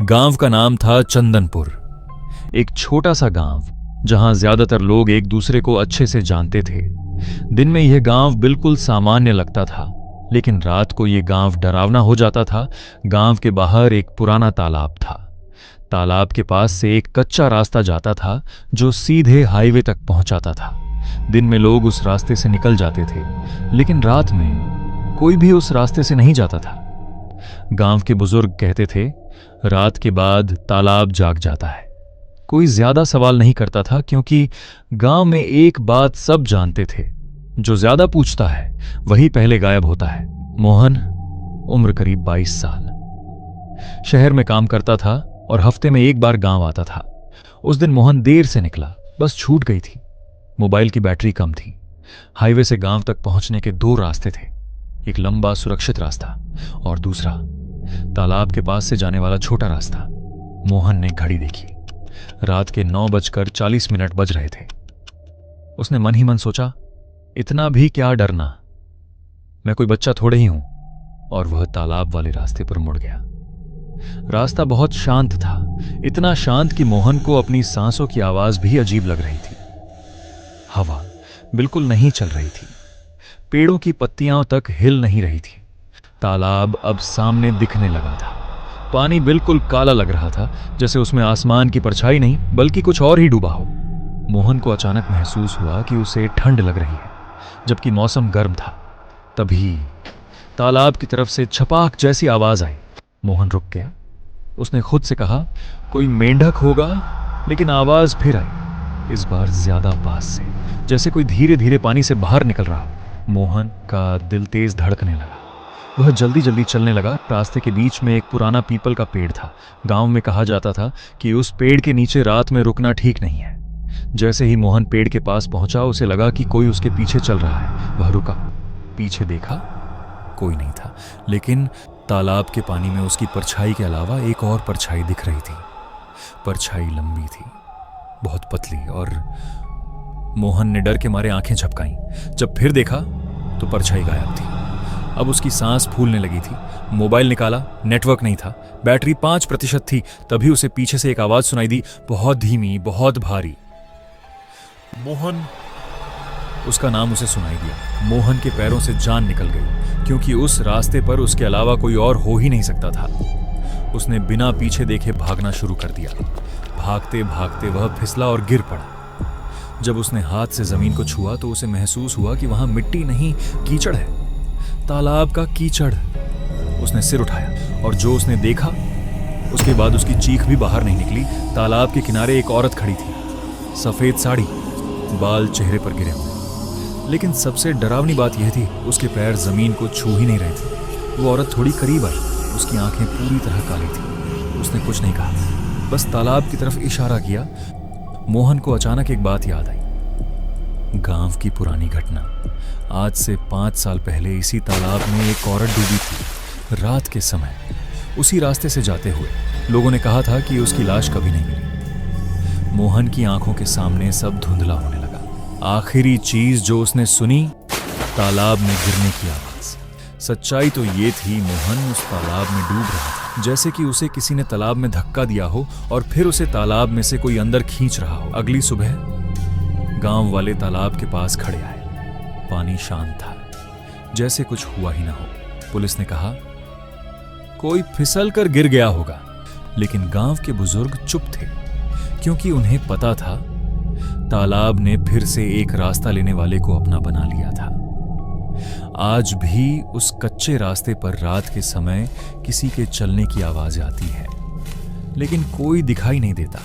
गांव का नाम था चंदनपुर। एक छोटा सा गांव जहां ज्यादातर लोग एक दूसरे को अच्छे से जानते थे। दिन में यह गांव बिल्कुल सामान्य लगता था, लेकिन रात को यह गांव डरावना हो जाता था। गांव के बाहर एक पुराना तालाब था। तालाब के पास से एक कच्चा रास्ता जाता था जो सीधे हाईवे तक पहुंचाता था। दिन में लोग उस रास्ते से निकल जाते थे, लेकिन रात में कोई भी उस रास्ते से नहीं जाता था। गांव के बुजुर्ग कहते थे, रात के बाद तालाब जाग जाता है। कोई ज्यादा सवाल नहीं करता था, क्योंकि गांव में एक बात सब जानते थे, जो ज्यादा पूछता है वही पहले गायब होता है। मोहन, उम्र करीब 22 साल, शहर में काम करता था और हफ्ते में एक बार गांव आता था। उस दिन मोहन देर से निकला, बस छूट गई थी। मोबाइल की बैटरी कम थी। हाईवे से गांव तक पहुंचने के दो रास्ते थे, एक लंबा सुरक्षित रास्ता और दूसरा तालाब के पास से जाने वाला छोटा रास्ता। मोहन ने घड़ी देखी, रात के 9:40 बज रहे थे। उसने मन ही मन सोचा, इतना भी क्या डरना, मैं कोई बच्चा थोड़े ही हूं। और वह तालाब वाले रास्ते पर मुड़ गया। रास्ता बहुत शांत था, इतना शांत कि मोहन को अपनी सांसों की आवाज भी अजीब लग रही थी। हवा बिल्कुल नहीं चल रही थी, पेड़ों की पत्तियां तक हिल नहीं रही थी। तालाब अब सामने दिखने लगा था। पानी बिल्कुल काला लग रहा था, जैसे उसमें आसमान की परछाई नहीं बल्कि कुछ और ही डूबा हो। मोहन को अचानक महसूस हुआ कि उसे ठंड लग रही है, जबकि मौसम गर्म था। तभी तालाब की तरफ से छपाक जैसी आवाज आई। मोहन रुक गया। उसने खुद से कहा, कोई मेंढक होगा, लेकिन आवाज फिर आई, इस बार ज्यादा पास से, जैसे कोई धीरे धीरे पानी से बाहर निकल रहा हो। मोहन का दिल तेज धड़कने लगा। वह जल्दी जल्दी चलने लगा। रास्ते के बीच में एक पुराना पीपल का पेड़ था। गांव में कहा जाता था कि उस पेड़ के नीचे रात में रुकना ठीक नहीं है। जैसे ही मोहन पेड़ के पास पहुंचा, उसे लगा कि कोई उसके पीछे चल रहा है। वह रुका, पीछे देखा, कोई नहीं था, लेकिन तालाब के पानी में उसकी परछाई के अलावा एक और परछाई दिख रही थी। परछाई लंबी थी, बहुत पतली, और मोहन ने डर के मारे आंखें झपकाई। जब फिर देखा तो परछाई गायब थी। अब उसकी सांस फूलने लगी थी। मोबाइल निकाला, नेटवर्क नहीं था, बैटरी 5% थी। तभी उसे पीछे से एक आवाज सुनाई दी, बहुत धीमी, बहुत भारी। मोहन। उसका नाम उसे सुनाई दिया। मोहन के पैरों से जान निकल गई, क्योंकि उस रास्ते पर उसके अलावा कोई और हो ही नहीं सकता था। उसने बिना पीछे देखे भागना शुरू कर दिया। भागते भागते वह फिसला और गिर पड़ा। जब उसने हाथ से जमीन को छुआ तो उसे महसूस हुआ कि वहां मिट्टी नहीं, कीचड़ है, तालाब का कीचड़। उसने सिर उठाया और जो उसने देखा, उसके बाद उसकी चीख भी बाहर नहीं निकली। तालाब के किनारे एक औरत खड़ी थी, सफेद साड़ी, बाल चेहरे पर गिरे हुए। लेकिन सबसे डरावनी बात यह थी, उसके पैर जमीन को छू ही नहीं रहे थे। वो औरत थोड़ी करीब आई, उसकी आंखें पूरी तरह काली थी। उसने कुछ नहीं कहा, बस तालाब की तरफ इशारा किया। मोहन को अचानक एक बात याद आई, गांव की पुरानी घटना। आज से 5 साल पहले इसी तालाब में एक औरत डूबी थी, रात के समय। उसी रास्ते से जाते हुए लोगों ने कहा था कि उसकी लाश कभी नहीं मिली। मोहन की आंखों के सामने सब धुंधला होने लगा। आखिरी चीज जो उसने सुनी, तालाब में गिरने की आवाज। सच्चाई तो ये थी, मोहन उस तालाब में डूब रहा था, जैसे कि उसे किसी ने तालाब में धक्का दिया हो और फिर उसे तालाब में से कोई अंदर खींच रहा हो। अगली सुबह गांव वाले तालाब के पास खड़े आए। पानी शांत था, जैसे कुछ हुआ ही ना हो। पुलिस ने कहा, कोई फिसल कर गिर गया होगा, लेकिन गांव के बुजुर्ग चुप थे, क्योंकि उन्हें पता था तालाब ने फिर से एक रास्ता लेने वाले को अपना बना लिया था। आज भी उस कच्चे रास्ते पर रात के समय किसी के चलने की आवाज आती है, लेकिन कोई दिखाई नहीं देता।